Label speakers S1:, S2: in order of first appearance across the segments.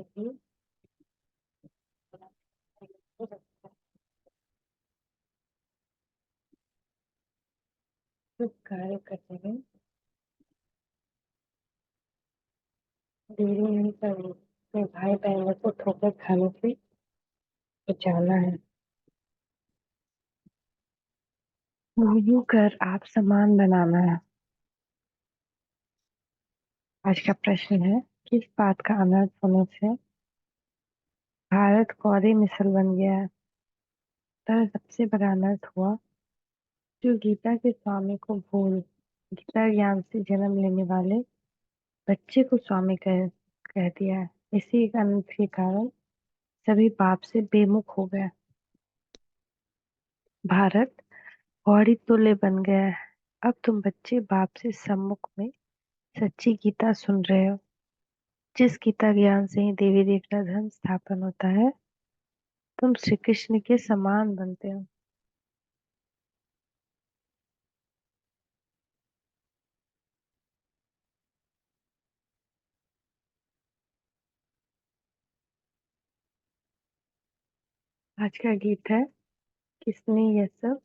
S1: शुभ कार्य करने में देरी नहीं करनी। अपने भाई बहनों को ठोकर खाने से बचाना है। यूं कर आप सामान बनाना है। आज का प्रश्न है, किस बात का अनर्थ होने से भारत कौड़ी मिसल बन गया है? तर सबसे बड़ा अनर्थ हुआ जो गीता के स्वामी को भूल गीता ज्ञान से जन्म लेने वाले बच्चे को स्वामी कह दिया है। इसी एक अनर्थ के कारण सभी बाप से बेमुख हो गए। भारत कौड़ी तुल्य बन गया है। अब तुम बच्चे बाप से सम्मुख में सच्ची गीता सुन रहे हो, जिस गीता ज्ञान से ही देवी देवता धर्म स्थापन होता है। तुम श्री कृष्ण के समान बनते हो। आज का गीत है, किसने यह सब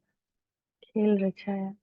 S1: खेल रचाया।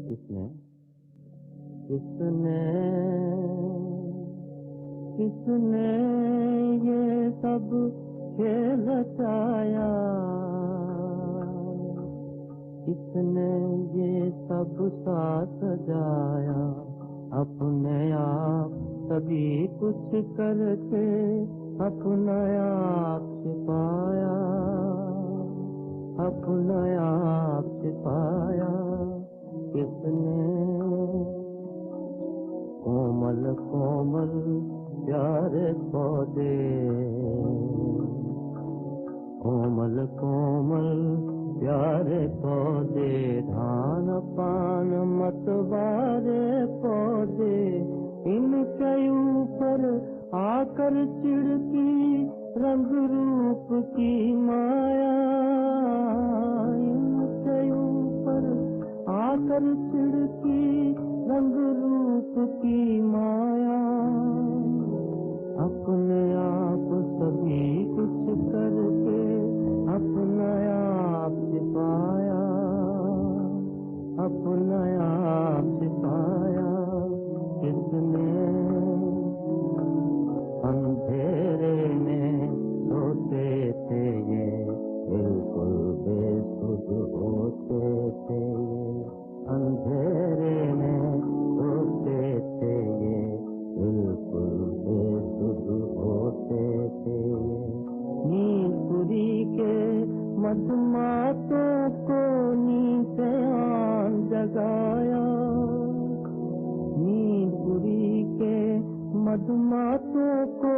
S2: किसने किसने किसने ये सब खेल रचाया, किसने ये सब साथ सजाया। अपने आप सभी कुछ करके अपना आप छिपाया, अपना आप छिपाया। किसने कोमल कोमल प्यारे पौधे, कोमल कोमल प्यारे पौधे, धान पान मतवारे पौधे, इनके ऊपर आकर चिढ़ती रंग रूप की माया, इनके ऊपर आकर चिढ़ती रंग रूप की माया। अपने आप सभी कुछ करके अपना आप छिपाया, अपना आप छिपाया। किसने अंधेरे में सोते थे ये, बिल्कुल बेसुध होते थे ये, अंधेरे में सोते थे ये, बिल्कुल बेसुध होते थे ये। नींदपुरी के मधुमातों को नींद से आन जगाया, नींदपुरी के मधुमातों को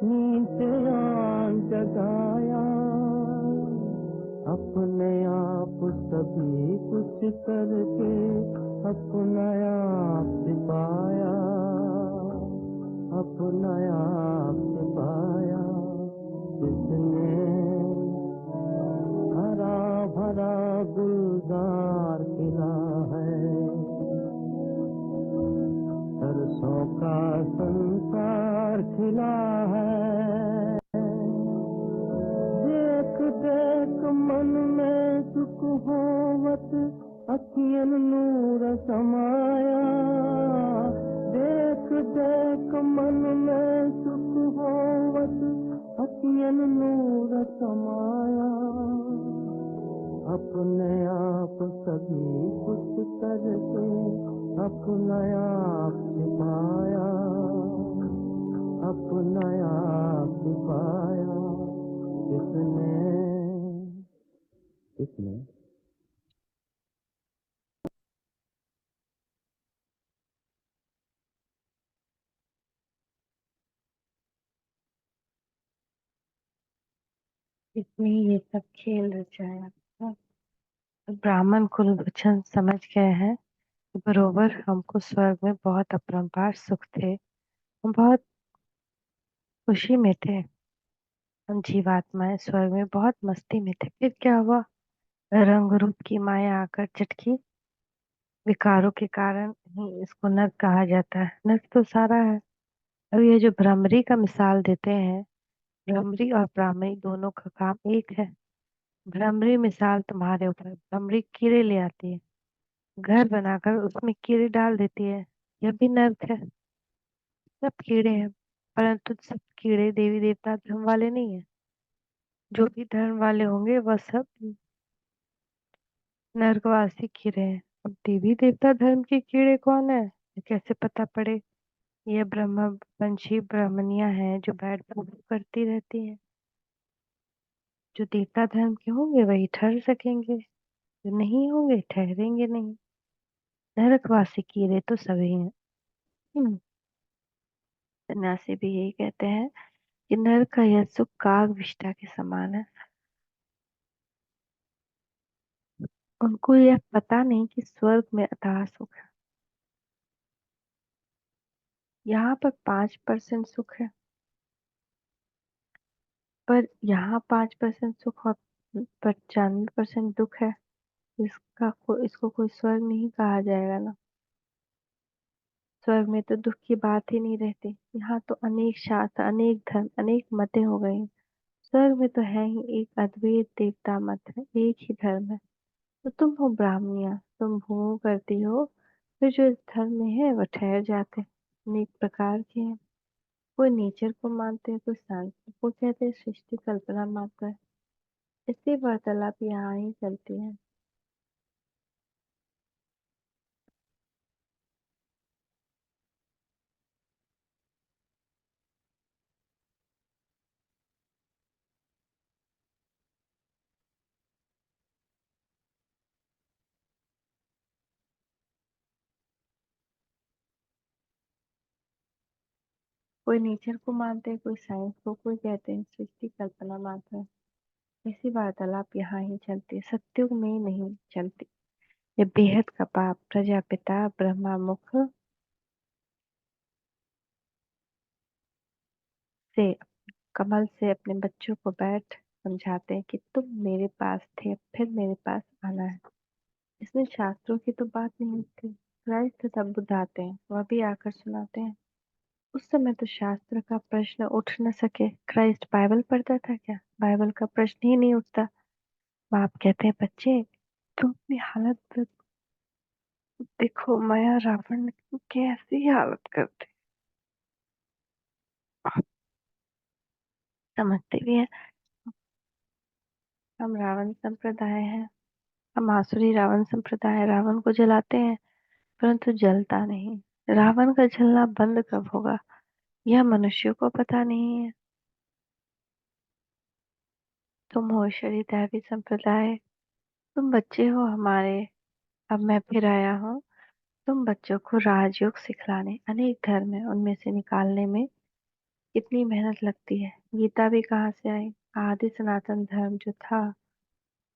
S2: नींद से आन जगाया। अपने आप सभी कुछ करके अपना आप छिपाया, अपना आप छिपाया। किसने हरा भरा गुलजार खिला है, सरसों का संसार खिला है। देख देख मन में सुख होवत अखियन नूर समाया, देख देख मन में सुख होवत अखियन नूर समाया। अपने आप सभी कुछ करके अपना आप छिपाया, अपना आप छिपाया। किसने किसने
S1: इसमें ये सब खेल रचाया था। ब्राह्मण कुलभूषण समझ गए हैं कि बरोबर हमको स्वर्ग में बहुत अपरंपार सुख थे, हम बहुत खुशी में थे। हम जीवात्माएं स्वर्ग में बहुत मस्ती में थे। फिर क्या हुआ? रंग रूप की माया आकर चटकी। विकारों के कारण ही इसको नर्क कहा जाता है। नर्क तो सारा है। अब ये जो भ्रमरी का मिसाल देते हैं, भ्रमरी और ब्राह्मणी दोनों का काम एक है। भ्रमरी मिसाल तुम्हारे ऊपर, भ्रमरी कीड़े ले आती है, घर बनाकर उसमें कीड़े डाल देती है। यह भी नर्क है। सब कीड़े हैं, परंतु सब कीड़े देवी देवता धर्म वाले नहीं है। जो भी धर्म वाले होंगे वह सब नर्कवासी कीड़े हैं। अब देवी देवता धर्म के कीड़े कौन है, ये कैसे पता पड़े? ये ब्रह्मवंशी ब्राह्मणियां हैं जो बैठ पूजा करती रहती हैं। जो देवता धर्म के होंगे वही ठहर सकेंगे, जो नहीं होंगे ठहरेंगे नहीं। नरकवासी कीड़े तो सभी हैं। हम्म, सन्यासी भी यही कहते हैं कि नरक का यह सुख काग विष्ठा के समान है। उनको यह पता नहीं कि स्वर्ग में अथाह सुख है। यहाँ पर 5% सुख है, पर यहाँ 5% सुख और 95% दुख है। इसको कोई स्वर्ग नहीं कहा जाएगा ना। स्वर्ग में तो दुख की बात ही नहीं रहती। यहाँ तो अनेक शास्त्र, अनेक धर्म, अनेक मतें हो गई। स्वर्ग में तो है ही एक अद्वैत देवता मत है, एक ही धर्म है। तो तुम हो ब्राह्मणिया, तुम भोग करती हो, फिर जो इस धर्म में है वह ठहर जाते हैं। अनेक प्रकार के हैं। कोई नेचर को मानते हैं, कोई साइंस को कहते हैं सृष्टि कल्पना मात्र है। इसी वार्तालाप यहाँ ही चलती है। कोई नेचर को मानते हैं, कोई साइंस को, कोई कहते हैं सृष्टि कल्पना मात्र है। ऐसी वार्तालाप यहाँ ही चलती है, सत्युग में नहीं चलती। ये बेहद का पाप प्रजापिता ब्रह्मा मुख से, कमल से अपने बच्चों को बैठ समझाते हैं कि तुम मेरे पास थे, अब फिर मेरे पास आना है। इसमें शास्त्रों की तो बात नहीं होती। क्राइस्ट तब बुद्ध आते हैं, वह भी आकर सुनाते हैं। उस समय तो शास्त्र का प्रश्न उठ न सके। क्राइस्ट बाइबल पढ़ता था क्या? बाइबल का प्रश्न ही नहीं उठता। बाप कहते हैं, बच्चे तुम अपनी हालत देखो, माया रावण की कैसी हालत करते। समझते भी हैं। हम रावण संप्रदाय हैं, हम आसुरी रावण संप्रदाय रावण को जलाते हैं, परंतु जलता नहीं। रावण का जलना बंद कब होगा, यह मनुष्यों को पता नहीं है। तुम हो शरीरधारी संप्रदाय, तुम बच्चे हो हमारे। अब मैं फिर आया हूँ तुम बच्चों को राजयोग सिखलाने। अनेक धर्म है, उनमें से निकालने में कितनी मेहनत लगती है। गीता भी कहाँ से आई? आदि सनातन धर्म जो था,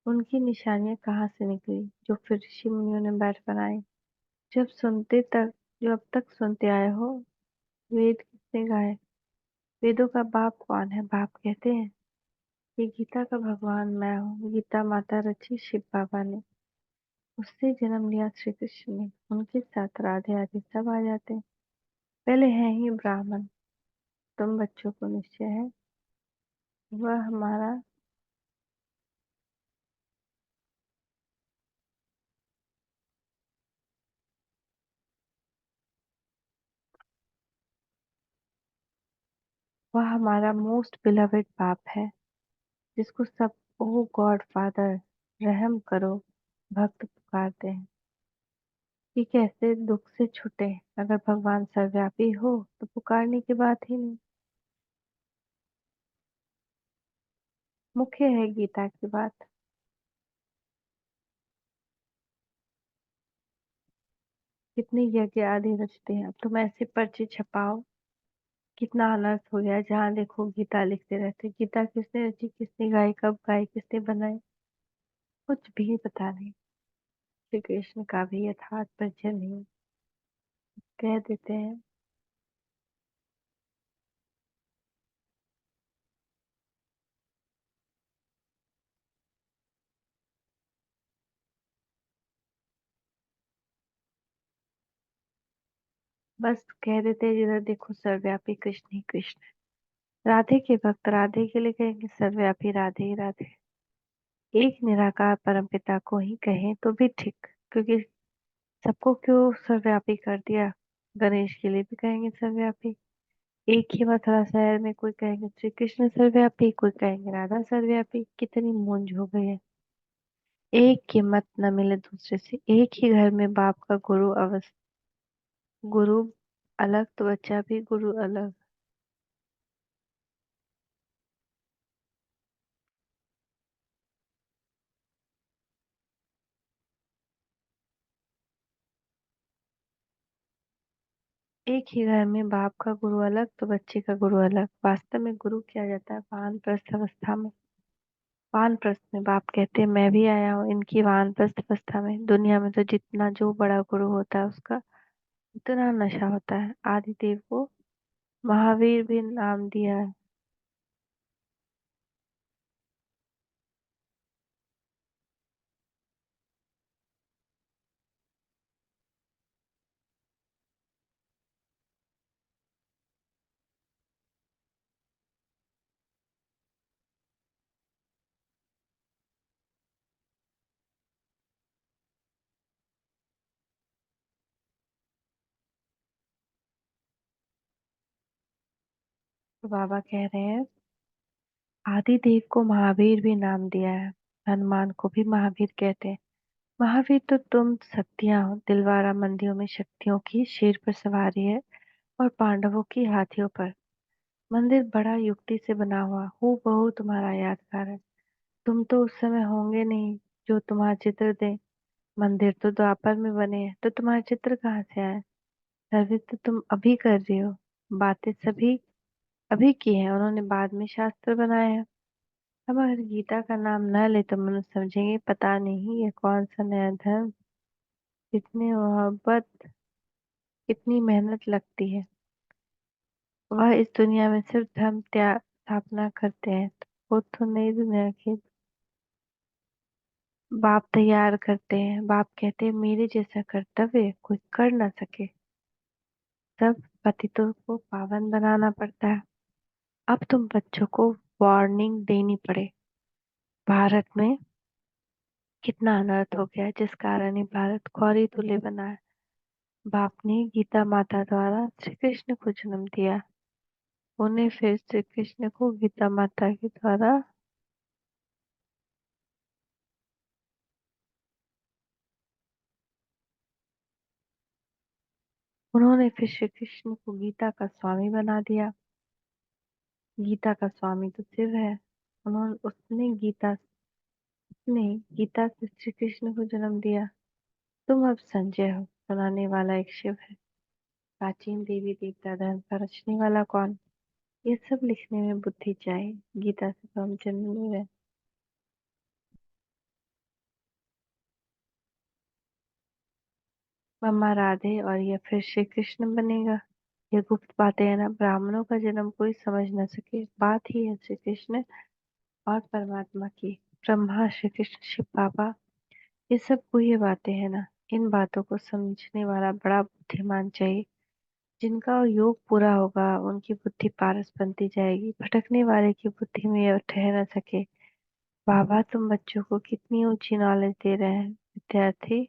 S1: उनकी निशानियां कहाँ से निकली, जो फिर ऋषि मुनियों ने बैठ बनाई। जब सुनते तक जो अब तक सुनते आए हो, वेद किसने गाए? वेदों का बाप कौन है? बाप कहते हैं कि गीता का भगवान मैं हूँ। गीता माता रची शिव बाबा ने, उससे जन्म लिया श्री कृष्ण ने। उनके साथ राधे आदि सब आ जाते हैं। पहले है ही ब्राह्मण। तुम बच्चों को निश्चय है वह हमारा, वह हमारा मोस्ट बिलवेड बाप है, जिसको सब ओ गॉड फादर रहम करो भक्त पुकारते हैं। कि कैसे दुख से छूटे? अगर भगवान सर्वव्यापी हो तो पुकारने की बात ही नहीं। मुख्य है गीता की बात। कितने यज्ञ आदि रचते हैं, अब तुम ऐसे पर्चे छपाओ कितना अनर्थ हो गया, जहाँ देखो गीता लिखते रहते। गीता किसने रची, किसने गाई, कब गाई, किसने बनाई, कुछ भी पता नहीं। श्री कृष्ण का भी यथार्थ परिचय नहीं। कह देते हैं बस, कह देते हैं जिधर देखो सर्वव्यापी कृष्ण ही कृष्ण है। राधे के भक्त राधे के लिए कहेंगे सर्वव्यापी राधे ही राधे। एक निराकार परमपिता को ही कहें तो भी ठीक, क्योंकि सबको क्यों सर्वव्यापी कर दिया। गणेश के लिए भी कहेंगे सर्वव्यापी। एक ही मथुरा शहर में कोई कहेंगे श्री कृष्ण सर्वव्यापी, कोई कहेंगे राधा सर्वव्यापी। कितनी मूंज हो गई है। एक की मत न मिले दूसरे से। एक ही घर में बाप का गुरु अलग तो बच्चा भी गुरु अलग। एक ही घर में बाप का गुरु अलग तो बच्चे का गुरु अलग। वास्तव में गुरु किया जाता है वानप्रस्थ अवस्था में। वानप्रस्थ में बाप कहते हैं मैं भी आया हूँ इनकी वानप्रस्थ अवस्था में। दुनिया में तो जितना जो बड़ा गुरु होता है उसका उतना नशा होता है। आदिदेव को महावीर भी नाम दिया है। तो बाबा कह रहे हैं आदिदेव को महावीर भी नाम दिया है। हनुमान को भी महावीर कहते हैं। महावीर तो तुम शक्तियां हो। दिलवारा मंदिरों में शक्तियों की शेर पर सवारी है और पांडवों की हाथियों पर। मंदिर बड़ा युक्ति से बना हुआ हूँ बहू तुम्हारा यादगार है। तुम तो उस समय होंगे नहीं जो तुम्हारा चित्र दे। मंदिर तो द्वापर में बने हैं तो तुम्हारा चित्र कहाँ से आए। सर्विस तो तुम अभी कर रही हो। बातें सभी अभी की हैं, उन्होंने बाद में शास्त्र बनाए हैं। अब अगर गीता का नाम न ले तो मनुष्य समझेंगे पता नहीं ये कौन सा नया धर्म। कितनी मोहब्बत, कितनी मेहनत लगती है। वह इस दुनिया में सिर्फ धर्म त्याग स्थापना करते हैं तो वो तो नई दुनिया की बाप तैयार करते हैं। बाप कहते हैं मेरे जैसा कर्तव्य कोई कर ना सके। सब पतितों को पावन बनाना पड़ता है। अब तुम बच्चों को वार्निंग देनी पड़े। भारत में कितना अनर्थ हो गया है, जिस कारण ही भारत खौरी तुल्य बना है। बाप ने गीता माता द्वारा श्री कृष्ण को जन्म दिया। उन्हें फिर श्री कृष्ण को गीता माता के द्वारा उन्होंने फिर श्री कृष्ण को गीता का स्वामी बना दिया। गीता का स्वामी तो शिव है। उन्होंने उसने गीता से श्री कृष्ण को जन्म दिया। तुम अब संजय हो, सुनाने वाला एक शिव है। प्राचीन देवी देवता धर्म का रचने वाला कौन। ये सब लिखने में बुद्धि चाहिए। गीता से तो हम जन्म ले रहे। मम्मा राधे और ये फिर श्री कृष्ण बनेगा। ये गुप्त बातें है ना, ब्राह्मणों का जन्म कोई समझ न सके। बात ही है श्री कृष्ण और परमात्मा की। ब्रह्मा, श्री कृष्ण, शिव बाबा, ये सब गुह्य बातें हैं ना। इन बातों को समझने वाला बड़ा बुद्धिमान चाहिए। जिनका योग पूरा होगा उनकी बुद्धि पारस बनती जाएगी। भटकने वाले की बुद्धि में यह ठहर न सके। बाबा तुम बच्चों को कितनी ऊंची नॉलेज दे रहे हैं। विद्यार्थी,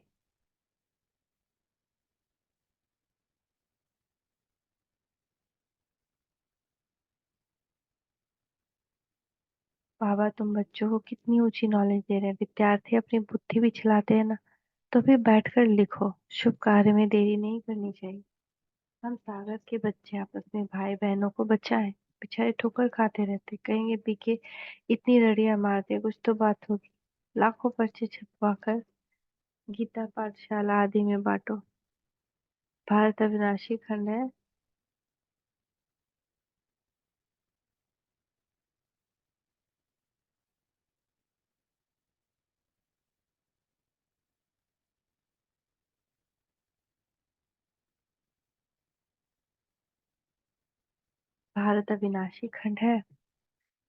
S1: बाबा तुम बच्चों को कितनी ऊंची नॉलेज दे रहे हैं। विद्यार्थी अपनी बुद्धि भी चलाते हैं ना, तो फिर बैठकर लिखो। शुभ कार्य में देरी नहीं करनी चाहिए। हम सागर के बच्चे आपस में भाई बहनों को बचाएं। बेचारे ठोकर खाते रहते, कहेंगे पीके इतनी रड़ियां मारते, कुछ तो बात होगी। लाखों पर्चे छपवा कर गीता पाठशाला आदि में बांटो। भारत अविनाशी खंड है। भारत अविनाशी खंड है,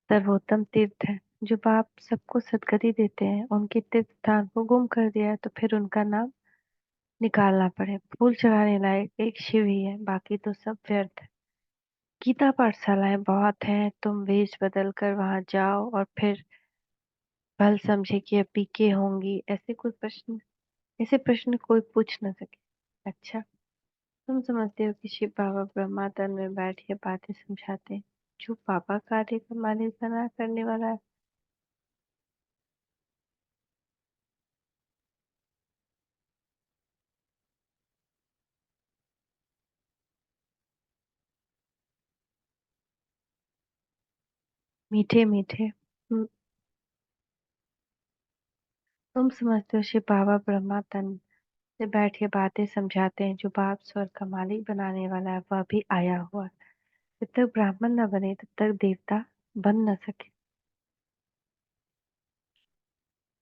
S1: सर्वोत्तम तीर्थ है। जो बाप सबको सदगति देते हैं, उनके तीर्थ स्थान को गुम कर दिया है तो फिर उनका नाम निकालना पड़े। फूल चढ़ाने लायक एक शिव ही है, बाकी तो सब व्यर्थ है। गीता पाठशालाएं बहुत हैं, तुम वेश बदल कर वहां जाओ और फिर भल समझे कि अब पीके होंगी। ऐसे प्रश्न कोई पूछ न सके। अच्छा, तुम समझते हो कि शिव बाबा ब्रह्मा तन में बैठ के बातें समझाते हैं, जो पापा कार्य का मालिक बना करने वाला है। मीठे मीठे, तुम समझते हो शिव बाबा ब्रह्मा तन से बैठ के बातें समझाते हैं, जो बाप स्वर्ग का मालिक बनाने वाला है वह भी आया हुआ है। जब तक ब्राह्मण न बने तब तक देवता बन न सके।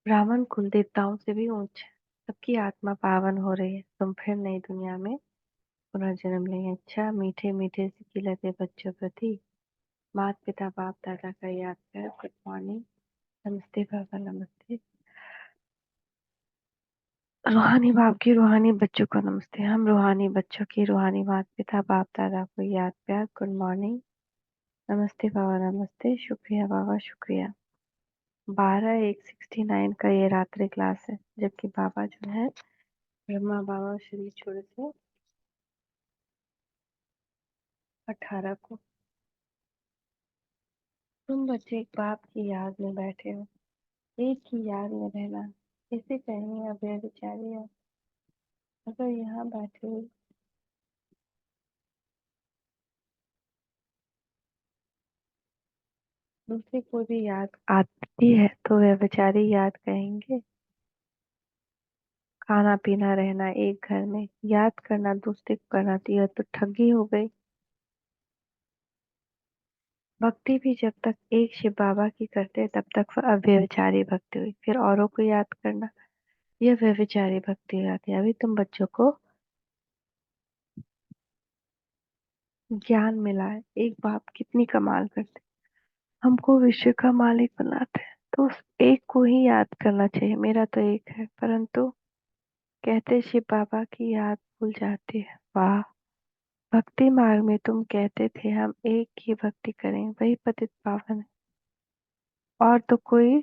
S1: ब्राह्मण कुल देवताओं से भी ऊंच है। सबकी आत्मा पावन हो रही है, तुम फिर नई दुनिया में पुनर्जन्म लेंगे। अच्छा, मीठे मीठे सिक्के लगे बच्चों प्रति माता पिता बाप दादा का याद कर। गुड मॉर्निंग, नमस्ते पापा, नमस्ते। रूहानी बाप की रूहानी बच्चों को नमस्ते। हम रूहानी बच्चों की रूहानी माता पिता बाप दादा को याद प्यार। गुड मॉर्निंग, नमस्ते बाबा, नमस्ते, शुक्रिया बाबा, शुक्रिया। 12/1/69 का ये रात्रि क्लास है, जबकि बाबा जो है ब्रह्मा बाबा शरीर छोड़ से 18 को। तुम बच्चे एक बाप की याद में बैठे हो, एक की याद में रहना कैसे कहेंगे अब ये बेचारी है। अगर यहाँ बैठे हुए दूसरे को भी याद आती है तो वह बेचारी याद कहेंगे। खाना पीना रहना एक घर में, याद करना दूसरे को करना तो यह तो ठगी हो गई। भक्ति भी जब तक एक शिव बाबा की करते तब तक वह अव्यभिचारी भक्ति हुई, फिर औरों को याद करना यह व्यभिचारी भक्ति हो जाती है। अभी तुम बच्चों को ज्ञान मिला है, एक बाप कितनी कमाल करते, हमको विश्व का मालिक बनाते हैं, तो उस एक को ही याद करना चाहिए। मेरा तो एक है, परंतु कहते शिव बाबा की याद भूल जाती है। वाह, भक्ति मार्ग में तुम कहते थे हम एक की भक्ति करें, वही पतित पावन है। और तो कोई,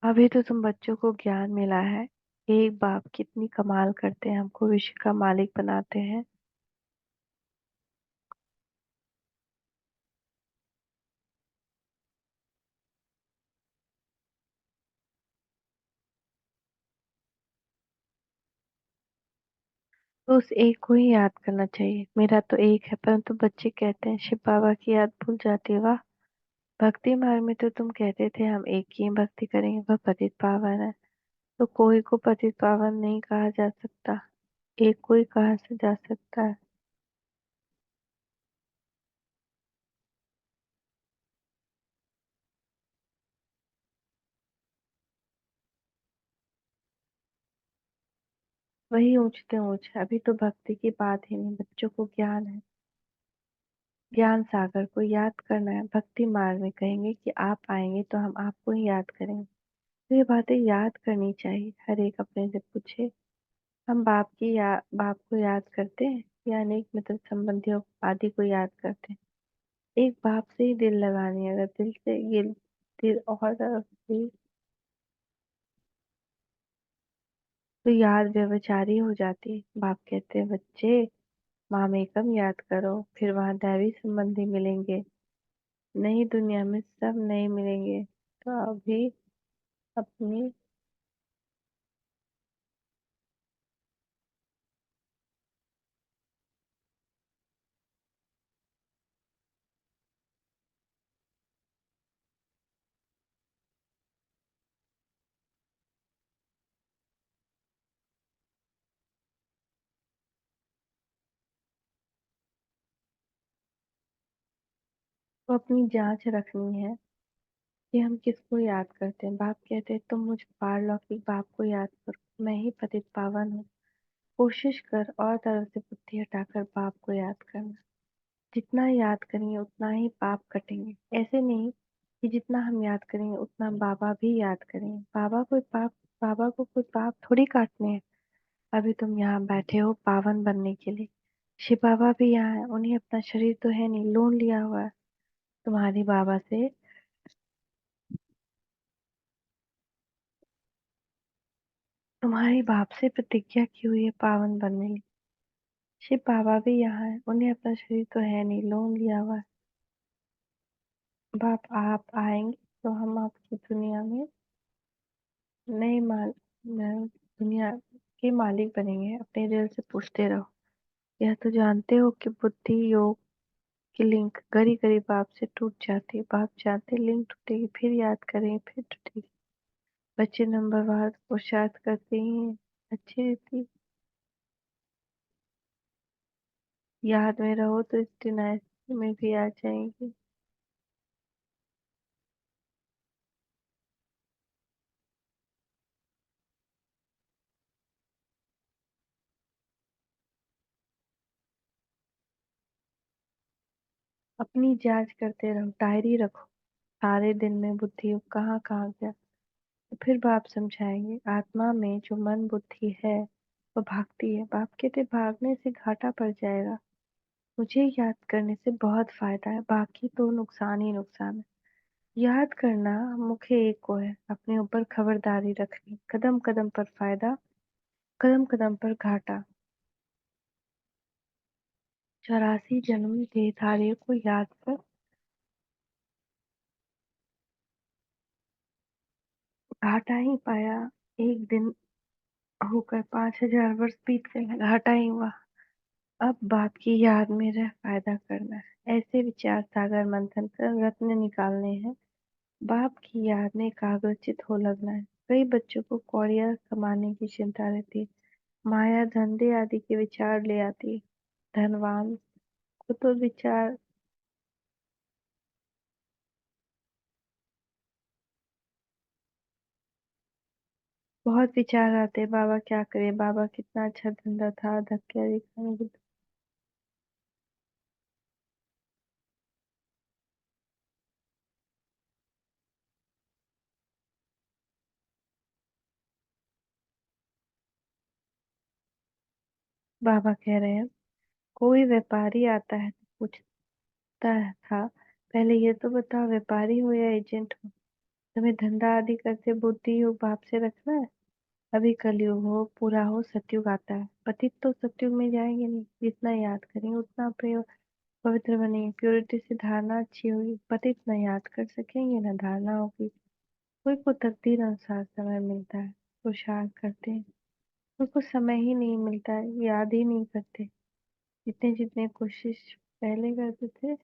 S1: अभी तो तुम बच्चों को ज्ञान मिला है, एक बाप कितनी कमाल करते हैं, हमको विश्व का मालिक बनाते हैं। तो उस एक को ही याद करना चाहिए। मेरा तो एक है, परंतु बच्चे कहते हैं शिव बाबा की याद भूल जाती है। वाह, भक्ति मार्ग में तो तुम कहते थे हम एक की ही भक्ति करेंगे, वह पतित पावन है। तो कोई को पतित पावन नहीं कहा जा सकता, एक को ही कहा से जा सकता है। वही ऊंचते ऊंच है। अभी तो भक्ति की बात ही नहीं, बच्चों को ज्ञान है। ज्ञान सागर को याद करना है। भक्ति मार्ग में कहेंगे कि आप आएंगे तो हम आपको ही याद करेंगे। तो ये बातें याद करनी चाहिए। हर एक अपने से पूछे, हम बाप को याद करते हैं या अनेक मित्र संबंधियों आदि को याद करते हैं। एक बाप से ही दिल लगानी है। अगर दिल से ये दिल और तरफ से तो याद व्यभिचारी हो जाती है। बाप कहते हैं बच्चे मामेकम याद करो, फिर वहां दैवी संबंधी मिलेंगे। नई दुनिया में सब नए मिलेंगे। तो अभी अपनी, तो अपनी जांच रखनी है। कि हम किसको याद करते हैं। बाप कहते हैं तुम मुझ पारलौकिक बाप को याद करो, मैं ही पतित पावन हूँ। कोशिश कर और तरफ से बुद्धि हटाकर बाप को याद करना। जितना याद करेंगे उतना ही पाप कटेंगे। ऐसे नहीं कि जितना हम याद करेंगे उतना बाबा भी याद करेंगे। बाबा को कोई पाप थोड़ी काटने हैं। अभी तुम यहाँ बैठे हो पावन बनने के लिए। शिव बाबा भी यहाँ है, उन्हें अपना शरीर तो है नहीं, लोन लिया हुआ है। तुम्हारी बाबा से तुम्हारी बाप से प्रतिज्ञा की हुई है पावन बनने की। शिव बाबा भी यहाँ है, उन्हें अपना शरीर तो है नहीं, लोन लिया हुआ है। बाप आप आएंगे तो हम आपकी दुनिया में नए माल दुनिया के मालिक बनेंगे। अपने दिल से पूछते रहो, यह तो जानते हो कि बुद्धि योग की लिंक घड़ी घड़ी बाप से टूट जाती है। बाप जानते लिंक टूटेगी, फिर याद करेंगे, फिर टूटेगी। बच्चे नंबरवार पुरुषार्थ करते ही हैं, अच्छी रीति याद में रहो तो इस डिनाइस में भी आ जाएंगे। अपनी जांच करते रहो, डायरी रखो सारे दिन में बुद्धि योग कहाँ कहाँ गया। तो फिर बाप समझाएंगे आत्मा में जो मन बुद्धि है वो भागती है। बाप कहते भागने से घाटा पड़ जाएगा, मुझे याद करने से बहुत फायदा है, बाकी तो नुकसान ही नुकसान है। याद करना मुख्य एक को है, अपने ऊपर खबरदारी रखनी। कदम कदम पर फायदा, कदम कदम पर घाटा। 84 जन्म देहधारियों को याद कर घाटा ही पाया। एक दिन होकर 5,000 वर्ष बीत गए, घाटा ही हुआ। अब बाप की याद में रह फायदा करना है। ऐसे विचार सागर मंथन कर रत्न निकालने हैं। बाप की याद में एकाग्रचित हो लगना है। कई बच्चों को कौड़िया कमाने की चिंता रहती है। माया धंधे आदि के विचार ले आती है। धनवान को तो विचार बहुत विचार आते हैं, बाबा क्या करे, बाबा कितना अच्छा धंधा था, धक्के आदि खाने की। बाबा कह रहे हैं कोई व्यापारी आता है तो पूछता था पहले ये तो बताओ व्यापारी हो या एजेंट हो। तुम्हें धंधा आदि करते बुद्धि योग बाप से रखना है। अभी कलयुग हो पूरा हो सतयुग आता है। पतित तो सतयुग में जाएंगे नहीं, जितना याद करेंगे उतना पवित्र बनेंगे। प्योरिटी से धारणा अच्छी होगी, पतित न याद कर सकेंगे न धारणा होगी। कोई को तकदीर अनुसार समय मिलता है, पुरुषार्थ करते हैं। कोई को समय ही नहीं मिलता है, याद ही नहीं करते। जितने जितने कोशिश पहले करते थे।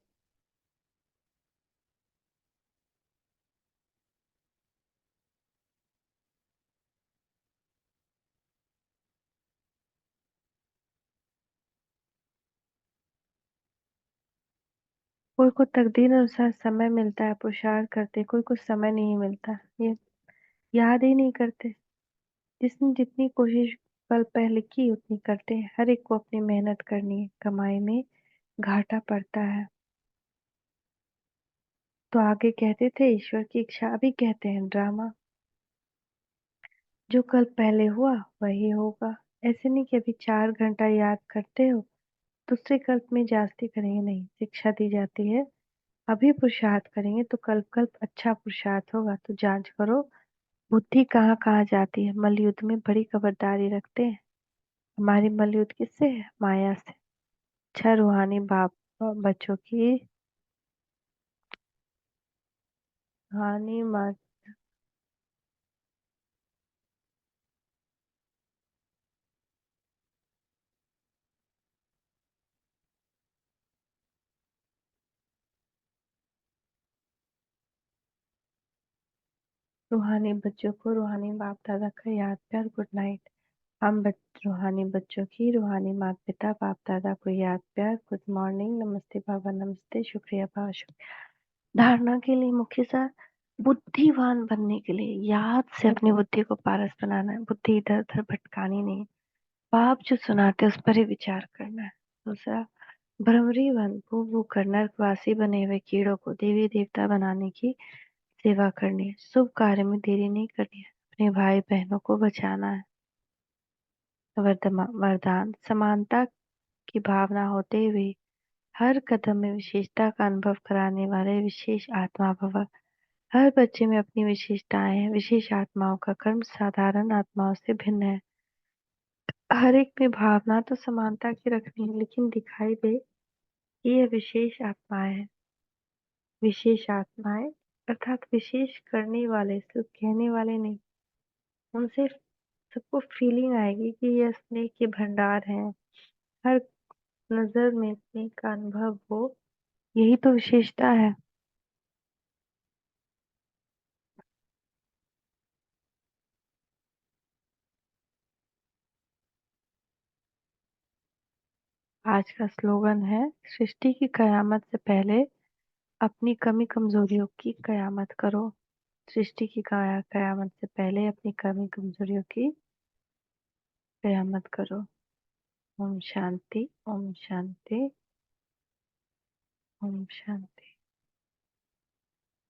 S1: कोई को तकदीर अनुसार समय मिलता है, पुरुषार्थ करते। कोई को समय नहीं मिलता, ये याद ही नहीं करते। जिसने जितनी कोशिश पल पहले की उतनी करते हैं। हर एक को अपनी मेहनत करनी है, कमाई में घाटा पड़ता है। तो आगे कहते थे ईश्वर की इच्छा, अभी कहते हैं ड्रामा। जो कल पहले हुआ वही होगा। ऐसे नहीं कि अभी 4 घंटा याद करते हो, दूसरे कल्प में जास्ती करेंगे नहीं। शिक्षा दी जाती है अभी पुरुषार्थ करेंगे तो कल्प कल्प अच्छा पुरुषार्थ होगा। तो जांच करो बुद्धि कहाँ कहाँ जाती है। मलयुद्ध में बड़ी खबरदारी रखते हैं। हमारी मलयुद्ध किससे है? माया से। अच्छा रूहानी बाप बच्चों की हानि मत। रूहानी बच्चों को रूहानी बाप दादा का याद प्यार गुड नाइट। हम रूहानी बच्चों की रूहानी माता पिता बाप दादा को याद प्यार गुड मॉर्निंग, नमस्ते बाबा, नमस्ते, शुक्रिया बाबा, शुक्रिया। धारणा के लिए मुख्य सार बुद्धिवान बनने के लिए याद से अपनी बुद्धि को पारस बनाना है। बुद्धि इधर उधर भटकानी नहीं। पाप जो सुनाते उस पर ही विचार करना है। दूसरा, भ्रमरी बन भू भू कर नरकवासी बने हुए कीड़ों को देवी देवता बनाने की सेवा करनी है। शुभ कार्य में देरी नहीं करनी है। अपने भाई बहनों को बचाना है। वरदान, समानता की भावना होते हुए हर कदम में विशेषता का अनुभव कराने वाले विशेष आत्मा भव। हर बच्चे में अपनी विशेषताएं हैं। विशेष आत्माओं का कर्म साधारण आत्माओं से भिन्न है। हर एक में भावना तो समानता की रखनी है, लेकिन दिखाई दे कि यह विशेष आत्माएं हैं। विशेष आत्माएं अर्थात विशेष करने वाले, सिर्फ कहने वाले नहीं। उनसे सबको फीलिंग आएगी कि यह स्नेह के भंडार हैं। हर नजर में स्नेह का अनुभव हो, यही तो विशेषता है। आज का स्लोगन है, सृष्टि की कयामत से पहले अपनी कमी कमजोरियों की कयामत करो। सृष्टि की कयामत से पहले अपनी कमी कमजोरियों की कयामत करो। ओम शांति, ओम शांति, ओम शांति।